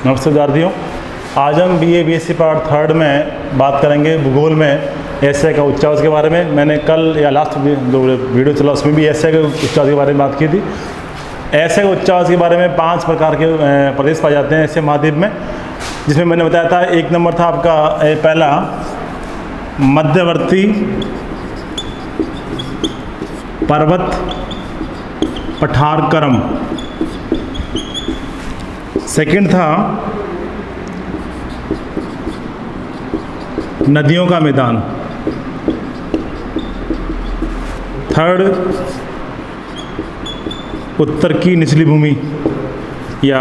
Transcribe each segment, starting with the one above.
नमस्ते विद्यार्थियों, आज हम BA BSc पार्ट 3 में बात करेंगे भूगोल में एशिया का उच्चावच के बारे में। मैंने कल या लास्ट जो वीडियो चला उसमें भी एशिया के उच्चावच के बारे में बात की थी। एशिया के उच्चावच के बारे में 5 प्रकार के प्रदेश पाए जाते हैं एशिया महाद्वीप में, जिसमें मैंने बताया था 1 नंबर था आपका पहला मध्यवर्ती पर्वत पठार क्रम, सेकंड था नदियों का मैदान, थर्ड उत्तर की निचली भूमि या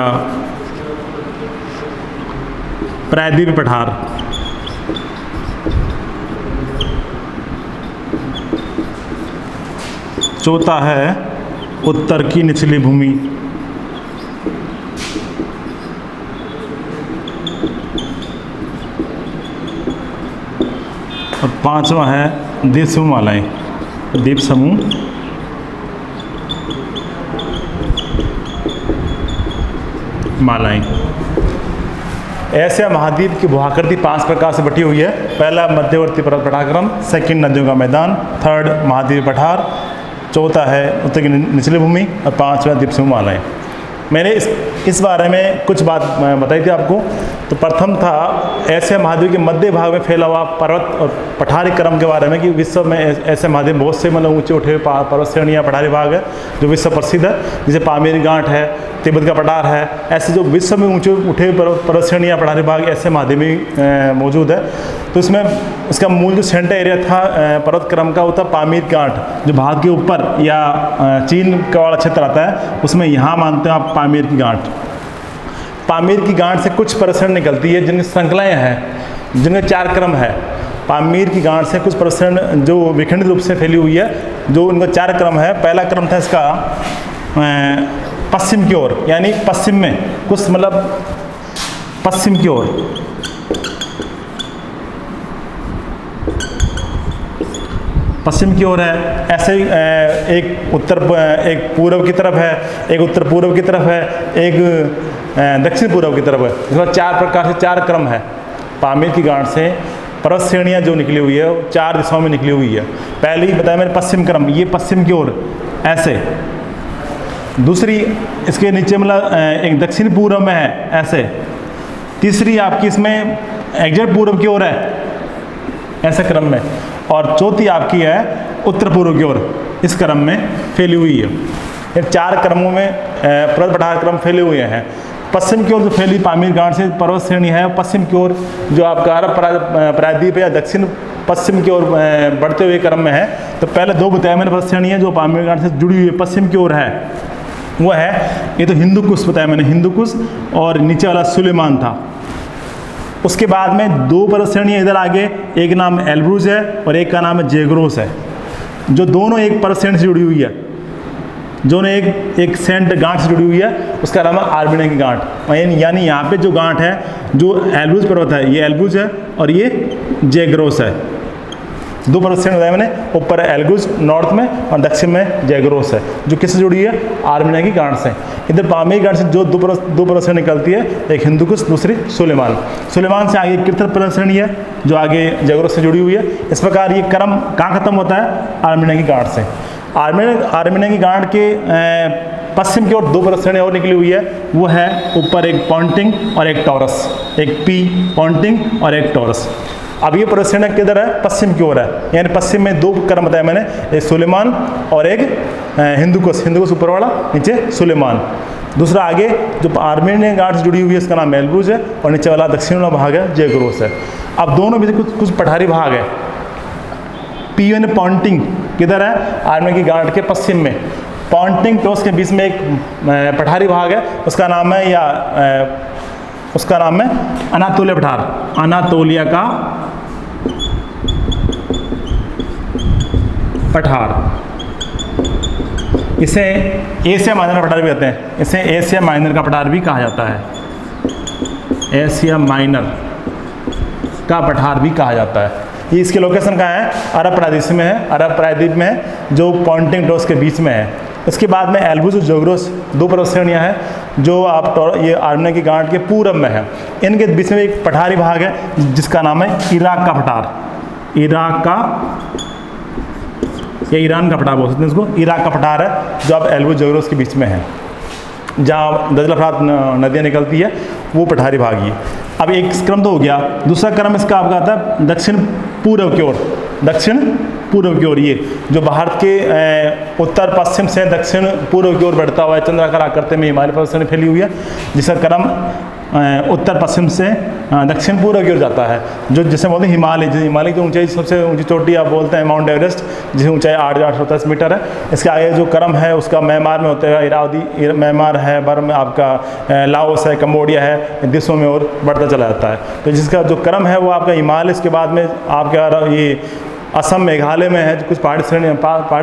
प्रायद्वीप पठार, चौथा है उत्तर की निचली भूमि, और पांचवा है द्वीप समूह मालाएं, द्वीप समूह मालाएं। एशिया महाद्वीप की भूआकृति 5 प्रकार से बटी हुई है। पहला मध्यवर्ती पर्वत पठारक्रम, सेकंड नदियों का मैदान, थर्ड महाद्वीप पठार, चौथा है उत्तर की निचली भूमि और पांचवा द्वीप समूह मालाएं। मैंने इस बारे में कुछ बात बताई थी आपको। तो प्रथम था एशिया महाद्वीप के मध्य भाग में फैला हुआ पर्वत और पठारी क्रम के बारे में कि विश्व में एशिया महाद्वीप बहुत से मतलब ऊंचे उठे पर्वत श्रेणियाँ पठारी भाग है जो विश्व प्रसिद्ध है, जैसे पामीर गांठ है, तिब्बत का पठार है। ऐसे जो विश्व में ऊंचे उठे पर्वत श्रेणियाँ पठारी भाग एशिया महाद्वीप में मौजूद है। तो इसमें इसका मूल जो सेंटर एरिया था पर्वत क्रम का, वो था पामीर गांठ, जो भारत के ऊपर या चीन का वाला क्षेत्र आता है, उसमें यहाँ मानते हैं आप पामीर की गांठ। पामीर की गांठ से कुछ पर्वत निकलती है जिनकी श्रृंखलाएँ हैं, जिनके 4 क्रम है। पामीर की गांठ से कुछ पर्वत जो विखंडित रूप से फैली हुई है, जो उनका 4 क्रम है। पहला क्रम था इसका पश्चिम की ओर, यानी पश्चिम में कुछ मतलब पश्चिम की ओर, पश्चिम की ओर है। ऐसे ही एक पूर्व की तरफ है, एक उत्तर पूर्व की तरफ है, एक दक्षिण पूर्व की तरफ है। इसमें 4 प्रकार से 4 क्रम है। पामीर की गांठ से पर्वत श्रेणियाँ जो निकली हुई है वो 4 दिशाओं में निकली हुई है। पहले ही बताया मैंने पश्चिम क्रम, ये पश्चिम की ओर ऐसे। दूसरी इसके नीचे मतलब एक दक्षिण पूर्व में है ऐसे। तीसरी आपकी इसमें एग्जैक्ट पूर्व की ओर है ऐसे क्रम में, और चौथी आपकी है उत्तर पूर्व की ओर इस क्रम में फैली हुई है। ये 4 क्रमों में पर्वत पठार क्रम फैले हुए हैं। पश्चिम की ओर जो फैली पामीर गांठ से पर्वत श्रेणी है, पश्चिम की ओर जो आपका अरब प्रायद्वीप या दक्षिण पश्चिम की ओर बढ़ते हुए क्रम में है। तो पहले 2 बताया मैंने पर्वत श्रेणी है जो पामीर गांठ से जुड़ी हुई है, पश्चिम की ओर है, वो है ये तो हिंदू कुश बताया मैंने, हिंदू कुश, और नीचे वाला सुलेमान था। उसके बाद में 2 पर्वत श्रेणियाँ इधर आगे, एक नाम एल्ब्रूज है और एक का नाम है जेग्रोस है, जो दोनों एक पर्वत श्रेणी से जुड़ी हुई है, जो ने एक सेंट गांठ से जुड़ी हुई है, उसका नाम है आर्मेनिया की गांठ। यानी यहाँ पे जो गांठ है, जो एल्ब्रूज पर्वत है, ये एल्ब्रूज है और ये जेग्रोस है। 2 पर्वत श्रेणी बताया मैंने, ऊपर है एल्ब्रूज नॉर्थ में और दक्षिण में जेग्रोस है, जो किससे जुड़ी है? आर्मेनिया की गांठ से। इधर पामीर गांठ से जो 2 पर्वत श्रेणी निकलती है, एक हिंदुकुश, दूसरी सुलेमान। सुलेमान से आगे कृत पर्वत श्रेणी है जो आगे जेग्रोस से जुड़ी हुई है। इस प्रकार ये क्रम कहाँ खत्म होता है? आर्मेनिया की गांठ से। आर्मेनिया की गांठ के पश्चिम की ओर 2 पर्वत श्रेणी और निकली हुई है, वो है ऊपर एक पॉन्टिंग और एक टॉरस, एक पी पॉन्टिंग और एक टॉरस। अब ये पर्वत श्रेणी किधर है? पश्चिम की ओर है, यानी पश्चिम में 2 क्रम बताया मैंने, एक सुलेमान और एक हिंदुकुश ऊपर वाला, नीचे सुलेमान। दूसरा आगे जो आर्मेनिया गांठ से जुड़ी हुई है, इसका नाम एल्ब्रूज है, और नीचे वाला दक्षिण वाला भाग है जेग्रोस है। अब दोनों में से कुछ पठारी भाग है। पी यानी पॉन्टिंग किधर है? आर्मेनिया की गांठ के पश्चिम में। पॉन्टिंग टॉरस के बीच में एक पठारी भाग है, उसका नाम है अनातोलिया पठार, अनातोलिया का पठार। इसे एशिया माइनर का पठार भी कहते हैं, इसे एशिया माइनर का पठार भी कहा जाता है, एशिया माइनर का पठार भी कहा जाता है। ये इसकी लोकेशन कहाँ है? अरब प्रायद्वीप में है, अरब प्रायद्वीप में है, जो पॉन्टिंग टॉरस के बीच में है। इसके बाद में एल्ब्रूज और जेग्रोस 2 पर्वत श्रेणियाँ हैं। जो ये आर्मेनिया की गांठ के पूरब में है। इनके बीच में एक पठारी भाग है जिसका नाम है इराक का पठार। इराक का या ईरान का पठार बोल सकते हैं इसको। इराक का पठार है जो अब एल्बो जोग्रोस के बीच में है, जहाँ दजला फरात नदियाँ निकलती है, वो पठारी भाग ही। अब एक क्रम तो हो गया। दूसरा क्रम इसका आपका आता है दक्षिण पूर्व की ओर। दक्षिण पूर्व की ओर, ये जो भारत के उत्तर पश्चिम से दक्षिण पूर्व की ओर बढ़ता हुआ है, चंद्राकार आकृति में हिमालय पर्वत श्रेणी फैली हुई है, जिसका क्रम उत्तर पश्चिम से दक्षिण पूर्व की ओर जाता है, जो जिसे बोलते हैं हिमालय। जो हिमालय की ऊंचाई, सबसे ऊंची चोटी आप बोलते हैं माउंट एवरेस्ट, जिसकी ऊंचाई 8,810 मीटर है। इसके आगे जो क्रम है उसका म्यांमार में होते हुए इरावदी, म्यांमार है, बर्मा आपका लाओस है, कम्बोडिया है, देशों में और बढ़ता चला जाता है। तो जिसका जो क्रम है वो आपका हिमालय, इसके बाद में आपका ये असम मेघालय में है कुछ पहाड़ी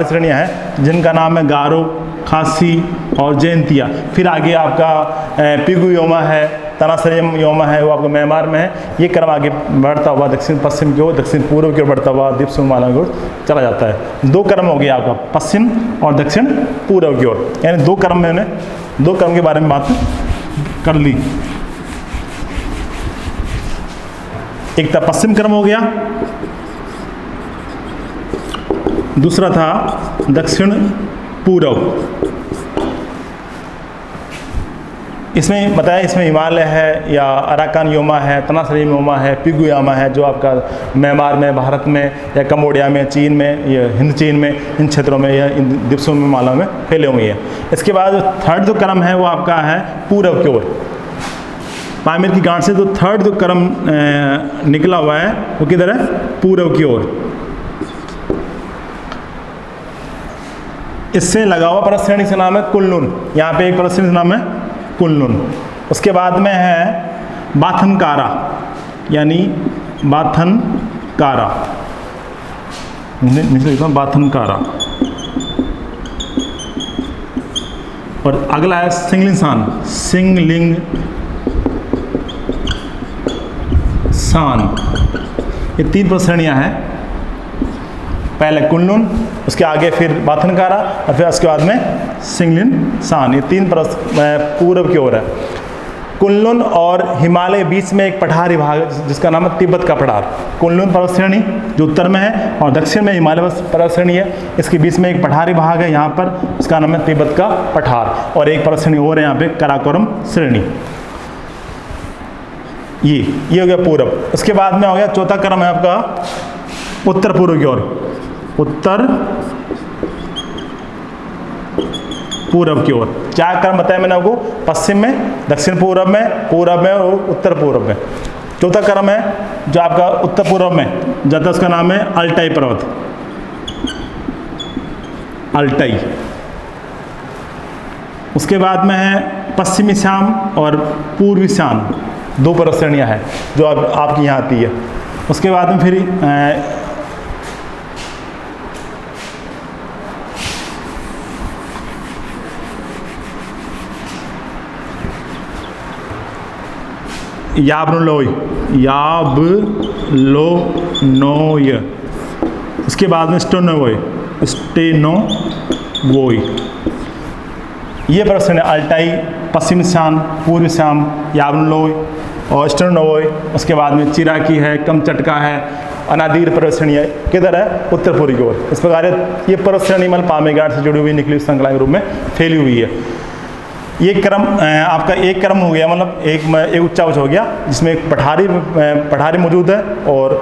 श्रेणियाँ हैं जिनका नाम है गारो, खासी और जयंतिया। फिर आगे आपका पिगु योमा है, तनासरियम योमा है, वो आपको म्यांमार में है। ये क्रम आगे बढ़ता हुआ दक्षिण पश्चिम की ओर, दक्षिण पूर्व की ओर बढ़ता हुआ द्वीप समूह की ओर चला जाता है। 2 क्रम हो गया आपका, पश्चिम और दक्षिण पूर्व की ओर, यानी 2 क्रम में 2 क्रम के बारे में बात कर ली। एक था पश्चिम क्रम हो गया, दूसरा था दक्षिण पूर्व। इसमें बताया, इसमें हिमालय है या अराकान योमा है, तनासरियम योमा है, पिगु योमा है, जो आपका म्यांमार में, भारत में या कम्बोडिया में, चीन में, या हिंद चीन में, इन क्षेत्रों में या इन द्वीपों में, मालाओं में फैले हुए हैं। इसके बाद थर्ड जो क्रम है वो आपका है पूर्व की ओर। पामीर की गांठ से जो थर्ड जो क्रम निकला हुआ है वो किधर है? पूर्व की ओर। इससे लगा हुआ पर्वत श्रेणी से नाम है कुनलुन। यहाँ पे एक पर्वत श्रेणी नाम है कुनलुन। उसके बाद में है बाथनकारा, यानी बाथनकारा, बाथनकारा। और अगला है सिंगलिंगसान, सिंगलिंगसान। ये 3 पर्वत श्रेणियाँ हैं, पहले कुनलुन, उसके आगे फिर बाथनकारा और फिर उसके बाद में सिंगलिंगसान। ये 3 पूर्व की ओर है। कुनलुन और हिमालय बीच में एक पठारी भाग है जिसका नाम है तिब्बत का पठार। कुनलुन पर्वत श्रेणी जो उत्तर में है और दक्षिण में हिमालय पर्वत श्रेणी है, इसके बीच में एक पठारी भाग है यहाँ पर, उसका नाम है तिब्बत का पठार। और एक पर्वत श्रेणी और है यहाँ पे, काराकोरम श्रेणी। ये हो गया पूर्व। उसके बाद में हो गया चौथा क्रम है आपका उत्तर पूर्व की ओर। उत्तर पूर्व की ओर 4 क्रम बताया मैंने आपको, पश्चिम में, दक्षिण पूर्व में और उत्तर पूर्व में। चौथा क्रम है जो आपका उत्तर पूर्व में जाता है, उसका नाम है अल्टाई पर्वत, अल्टाई। उसके बाद में है पश्चिमी श्याम और पूर्वी श्याम, 2 पर्वत श्रेणियाँ हैं जो आपकी यहाँ आती है। उसके बाद में फिर याबलोय, उसके बाद में स्टेनोवोय। ये पर्वत श्रेणी अल्टाई, पश्चिमी श्याम, पूर्वी श्याम, याबलोय और स्टेनोवोय। उसके बाद में चिराकी है, कमचटका है, अनादीर पर्वत श्रेणी है, किधर है? उत्तर पूर्व की ओर। इस प्रकार ये पर्वत श्रेणी मतलब पामीर गांठ से जुड़ी हुई निकली श्रृंखला के रूप में फैली हुई है। ये क्रम आपका एक क्रम हो गया, मतलब एक उच्च हो गया जिसमें एक पठारी मौजूद है और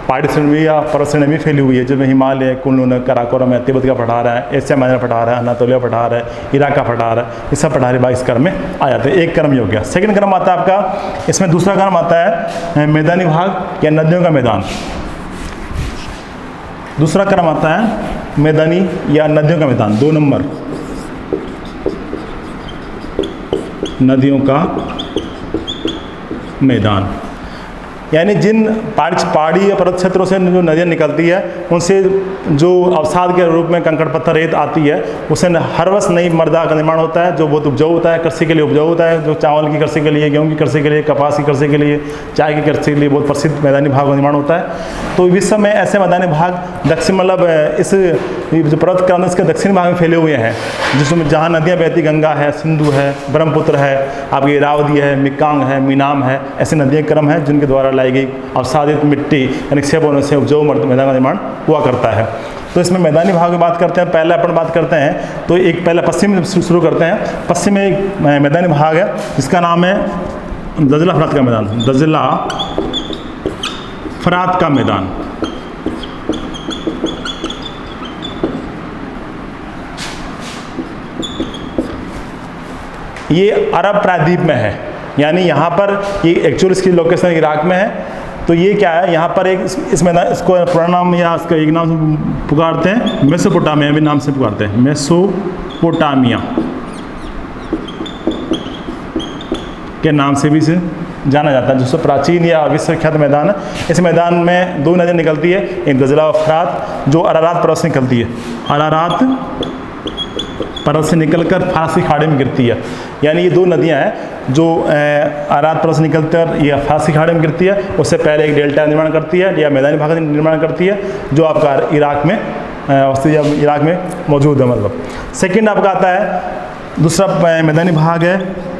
पहाड़ी श्रेणी या पर्वत श्रेणी भी फैली हुई है, जिसमें हिमालय, कुनलुन, काराकोरम है, तिब्बत का पठार है, एशिया माइनर पठार है, अनातोलिया पठार है, इराक का पठार है। ये सब पठारी भाग इस क्रम में आ जाते हैं। एक क्रम ये हो गया। सेकंड क्रम आता है आपका, इसमें दूसरा क्रम आता है मैदानी भाग या नदियों का मैदान। दूसरा क्रम आता है मैदानी या नदियों का मैदान, 2 नंबर, नदियों का मैदान। यानी जिन पहाड़ी या पर्वत क्षेत्रों से जो नदियाँ निकलती है उनसे जो अवसाद के रूप में कंकड़ पत्थर रेत आती है, उससे हर वर्ष नई मृदा का निर्माण होता है जो बहुत उपजाऊ होता है, कृषि के लिए उपजाऊ होता है, जो चावल की कृषि के लिए, गेहूँ की कृषि के लिए, कपास की कृषि के लिए, चाय की कृषि के लिए बहुत प्रसिद्ध मैदानी भाग का निर्माण होता है। तो विश्व में ऐसे मैदानी भाग दक्षिण मतलब इस जो पर्वत क्रम इसके दक्षिण भाग में फैले हुए हैं, जिसमें जहाँ नदियाँ बहती, गंगा है, सिंधु है, ब्रह्मपुत्र है, आपकी इरावदी है, मिकांग है, मीनाम है, ऐसे नदियाँ क्रम है जिनके द्वारा लाई गई अवसादित मिट्टी निक्षेप होने से उपजाऊ मैदान का निर्माण हुआ करता है। तो इसमें मैदानी भाग की बात करते हैं। पहले अपन बात करते हैं तो एक पहले पश्चिम से शुरू करते हैं। पश्चिम में एक मैदानी भाग है जिसका नाम है दजला फरात का मैदान। दजला फरात का मैदान। ये अरब प्रायद्वीप में है, यानी यहाँ पर ये एक्चुअली इसकी लोकेशन इराक में है। तो ये क्या है, यहाँ पर एक इस मैदान, इसको पुराना नाम या इसका एक नाम से पुकारते हैं, मेसोपोटामिया भी नाम से पुकारते हैं, मेसोपोटामिया के नाम से भी इसे जाना जाता है, जिससे प्राचीन या विश्वविख्यात मैदान है। इस मैदान में दो नदियाँ निकलती है, एक दजला और फरात, जो अरारात पर्वत से निकलती है। अरारात पर्वत से निकलकर फारसी खाड़ी में गिरती है। यानी ये दो नदियाँ हैं जो अरारात पर्वत से निकलकर ये फारसी खाड़ी में गिरती है। उससे पहले एक डेल्टा निर्माण करती है या मैदानी भाग निर्माण करती है, जो आपका इराक में इराक में मौजूद है। मतलब सेकंड आपका आता है, दूसरा मैदानी भाग है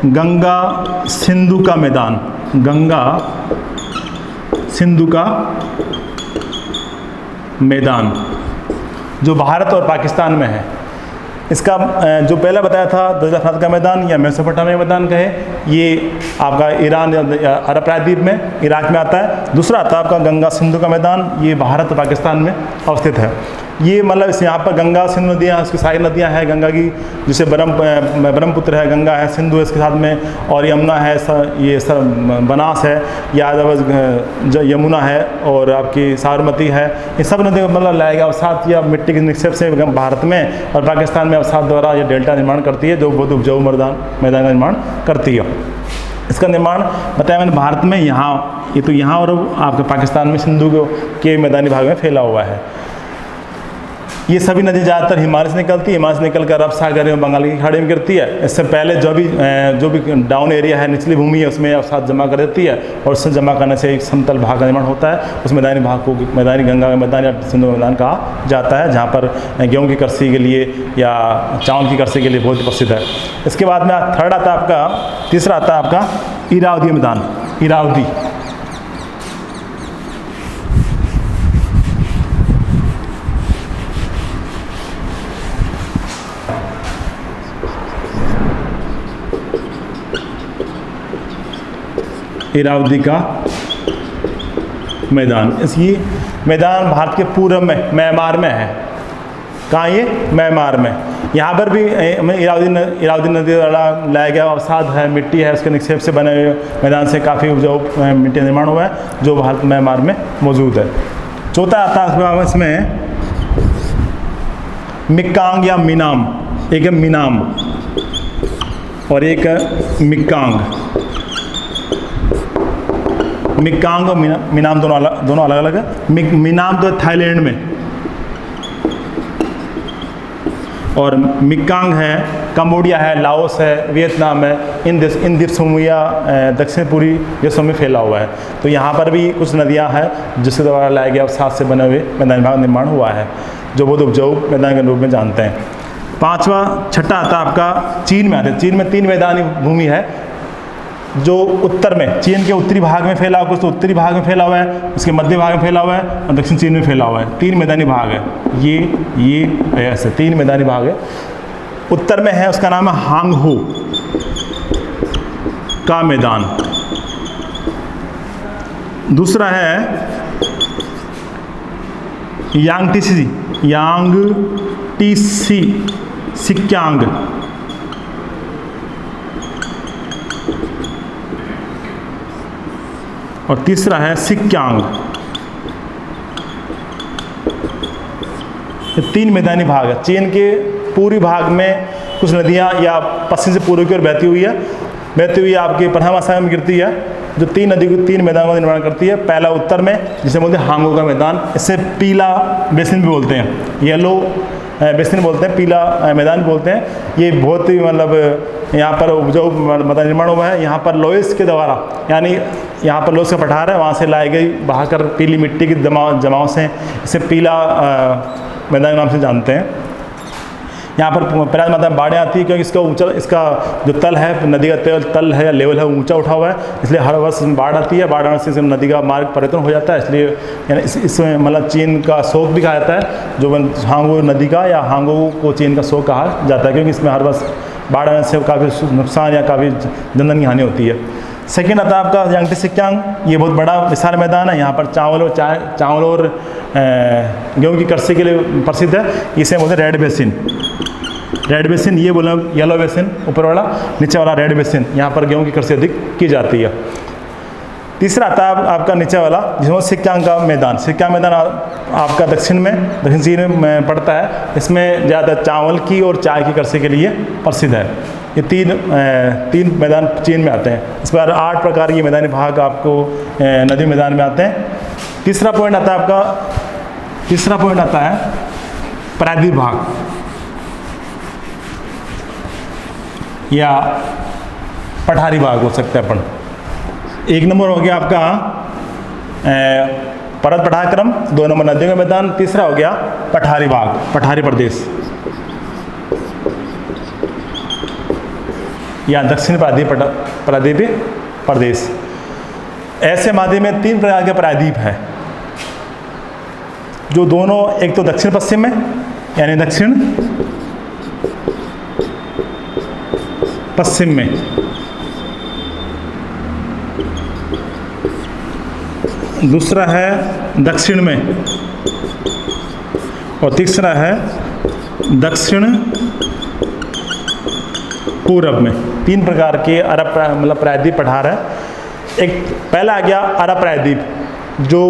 गंगा सिंधु का मैदान। गंगा सिंधु का मैदान जो भारत और पाकिस्तान में है। इसका जो पहले बताया था दजला फरात का मैदान या मेसोपोटामिया मैदान कहे, ये आपका ईरान या अरब प्रायद्वीप में इराक में आता है। दूसरा आता है आपका गंगा सिंधु का मैदान, ये भारत और पाकिस्तान में अवस्थित है। ये मतलब इस यहाँ पर गंगा सिंधु नदियाँ, उसकी सारी नदियाँ हैं गंगा की, जैसे ब्रह्मपुत्र है, गंगा है, सिंधु है इसके साथ में, और यमुना है, ये बनास है, यादव यमुना है, और आपकी साबरमती है। ये सब नदियों मतलब लाया गया अवसाद या मिट्टी के निक्षेप से भारत में और पाकिस्तान में अवसाद द्वारा ये डेल्टा निर्माण करती है, जो बहुत उपजाऊ मैदान का निर्माण करती है। इसका निर्माण बताया मैंने भारत में, यहाँ ये तो यहाँ और आपके पाकिस्तान में सिंधु के मैदानी भाग में फैला हुआ है। ये सभी नदी ज़्यादातर हिमालय से निकलती है, हिमालय से निकलकर अरब सागर में बंगाल की खाड़ी में गिरती है। इससे पहले जो भी डाउन एरिया है, निचली भूमि है, उसमें अवसाद जमा कर देती है, और उससे जमा करने से एक समतल भाग का निर्माण होता है। उस मैदानी भाग को मैदानी गंगा का मैदान या सिंधु मैदान कहा जाता है, जहाँ पर गेहूँ की कृषि के लिए या चावल की कृषि के लिए बहुत प्रसिद्ध है। इसके बाद में थर्ड आता है आपका, तीसरा आता है आपका इरावदी मैदान। इरावदी इरावदी का मैदान। ये मैदान भारत के पूर्व में म्यांमार में है। कहाँ ये? म्यांमार में। यहाँ पर भी इरावदी नदी द्वारा लाया गया अवसाद है, मिट्टी है, उसके निक्षेप से बने हुए मैदान से काफ़ी उपजाऊ मिट्टी निर्माण हुआ है, जो भारत म्यांमार में मौजूद है। चौथा आता है इसमें मिकांग या मीनाम। एक है मीनाम और एक है मिकांग। मिकांग और मीनाम दोनों अलग अलग है। मीनाम तो थाईलैंड में, और मिकांग है कंबोडिया है, लाओस है, वियतनाम है। इन द्वीप समूह दक्षिण पूर्वी देशों में फैला हुआ है। तो यहाँ पर भी कुछ नदियाँ हैं जिसके द्वारा लाया गया अवसाद से बने हुए मैदानी भाग निर्माण हुआ है, जो बहुत उपजाऊ मैदान के रूप में जानते हैं। छठा आता है आपका चीन में। आते हैं चीन में 3 मैदानी भूमि है, जो उत्तर में चीन के उत्तरी भाग में फैला हुआ, कुछ तो उत्तरी भाग में फैला हुआ है, उसके मध्य भाग में फैला हुआ है, और दक्षिण चीन में फैला हुआ है। 3 मैदानी भाग है। ये ऐसे 3 मैदानी भाग है। उत्तर में है, उसका नाम है हांगहो का मैदान। दूसरा है यांगटीसी सिक्यांग। और तीसरा है सिक्यांग। ये 3 मैदानी भाग है। चीन के पूर्वी भाग में कुछ नदियाँ या पश्चिम से पूर्व की ओर बहती हुई आपके पनामा सागर में गिरती है, जो तीन मैदानों का निर्माण करती है। पहला उत्तर में जिसे बोलते हैं हांगो का मैदान, इसे पीला बेसिन भी बोलते हैं, येलो बेसिन बोलते हैं, पीला मैदान बोलते हैं। ये बहुत ही मतलब यहाँ पर जो मैदान निर्माण हुआ है, यहाँ पर लोइस के द्वारा, यानी यहाँ पर लोइस का पठार है, वहाँ से लाई गई बहाकर पीली मिट्टी की जमाव से इसे पीला मैदान नाम से जानते हैं। यहाँ पर प्रयाग माता में बाढ़ें आती है क्योंकि इसका जो तल है, नदी का तल है या लेवल है, ऊंचा उठा हुआ है, इसलिए हर वर्ष बाढ़ आती है। बाढ़ आने से नदी का मार्ग परिवर्तन हो जाता है, इसलिए यानी इसमें मतलब चीन का शोक भी कहा जाता है, जो हांगो नदी का या हांगो को चीन का शोक कहा जाता है, क्योंकि इसमें हर वर्ष बाढ़ आने से काफ़ी नुकसान या काफ़ी जनधन की हानि होती है। सेकेंड आता है आपका यांगटी सिक्यांग, ये बहुत बड़ा विशाल मैदान है। यहाँ पर चावल और गेहूँ की कृषि के लिए प्रसिद्ध है। इसे बोलते हैं रेड बेसिन, ये बोला येलो बेसिन ऊपर वाला, नीचे वाला रेड बेसिन, यहाँ पर गेहूँ की कृषि अधिक की जाती है। तीसरा आता है आपका नीचे वाला जिसमें सिक्यांग का मैदान। सिक्यांग मैदान आपका दक्षिण चीन में पड़ता है। इसमें ज़्यादा चावल की और चाय की कृषि के लिए प्रसिद्ध है। ये तीन मैदान चीन में आते हैं। इस पर 8 प्रकार के मैदानी भाग आपको नदी मैदान में आते हैं। तीसरा पॉइंट आता है प्रायद्वीप भाग या पठारी भाग हो सकता है अपन। 1 नंबर हो गया आपका पर्वत पठारक्रम, 2 नंबर नदियों का मैदान, तीसरा हो गया पठारी भाग, पठारी प्रदेश या दक्षिण प्रायद्वीपीय प्रदेश। ऐसे माध्यम में 3 प्रकार के प्रायद्वीप है, जो दोनों एक तो दक्षिण पश्चिम में यानी दक्षिण पश्चिम में, दूसरा है दक्षिण में, और तीसरा है दक्षिण पूरब में। 3 प्रकार के अरब मतलब प्रायद्वीप पठार है। एक पहला आ गया अरब प्रायद्वीप, जो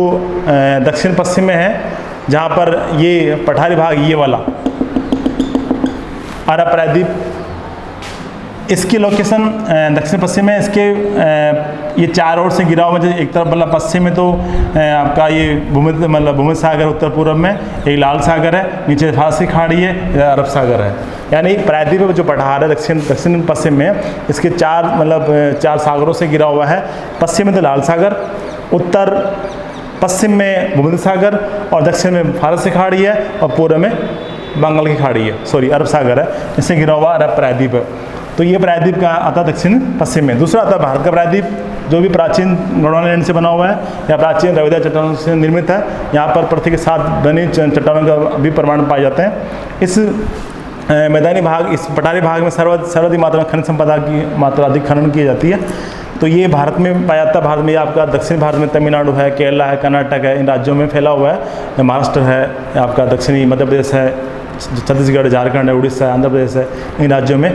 दक्षिण पश्चिम में है, जहाँ पर ये पठारी भाग ये वाला अरब प्रायद्वीप, इसकी लोकेशन दक्षिण पश्चिम में। इसके ये 4 ओर से घिरा हुआ है। एक तरफ मतलब पश्चिम में तो आपका ये भूमध्य सागर, उत्तर पूर्व में एक लाल सागर है, नीचे फारसी खाड़ी है, इधर अरब सागर है। यानी प्रायद्वीप जो पठार है दक्षिण पश्चिम में, इसके 4 सागरों से घिरा हुआ है। पश्चिम में तो लाल सागर, उत्तर पश्चिम में भूमध्य सागर, और दक्षिण में फारसी खाड़ी है, और पूर्व में बंगाल की खाड़ी है, अरब सागर है। इससे घिरा हुआ अरब प्रायद्वीप है। तो ये प्रायद्वीप का आता है दक्षिण पश्चिम में। दूसरा आता है भारत का प्रायद्वीप, जो भी प्राचीन गोंडवाना लैंड से बना हुआ है या प्राचीन द्रविड़ चट्टानों से निर्मित है। यहाँ पर पृथ्वी के साथ बनी चट्टानों का भी प्रमाण पाए जाते हैं। इस मैदानी भाग, इस पठारी भाग में सर्वाधिक मात्रा में खनिज संपदा की मात्रा अधिक खनन की जाती है। तो ये भारत में पाया जाता है। भारत में आपका दक्षिण भारत में तमिलनाडु है, केरला है, कर्नाटक है, इन राज्यों में फैला हुआ है। महाराष्ट्र है, आपका दक्षिणी मध्य प्रदेश है, छत्तीसगढ़, झारखंड है, उड़ीसा है, आंध्र प्रदेश है, इन राज्यों में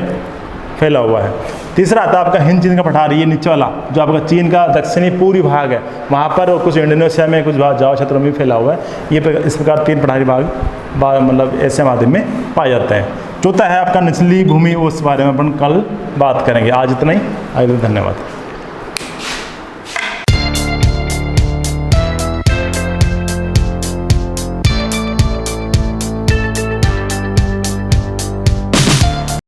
फैला हुआ है। तीसरा आता है आपका हिंद चीन का पठार, ये नीचे वाला जो आपका चीन का दक्षिणी पूर्वी भाग है, वहाँ पर, और कुछ इंडोनेशिया में, कुछ जावा क्षेत्रों में फैला हुआ है। ये इस प्रकार 3 पठारी भाग मतलब ऐसे माध्यम में पाए जाते हैं। चौथा है आपका निचली भूमि, उस बारे में अपन कल बात करेंगे। आज इतना ही, आगे धन्यवाद।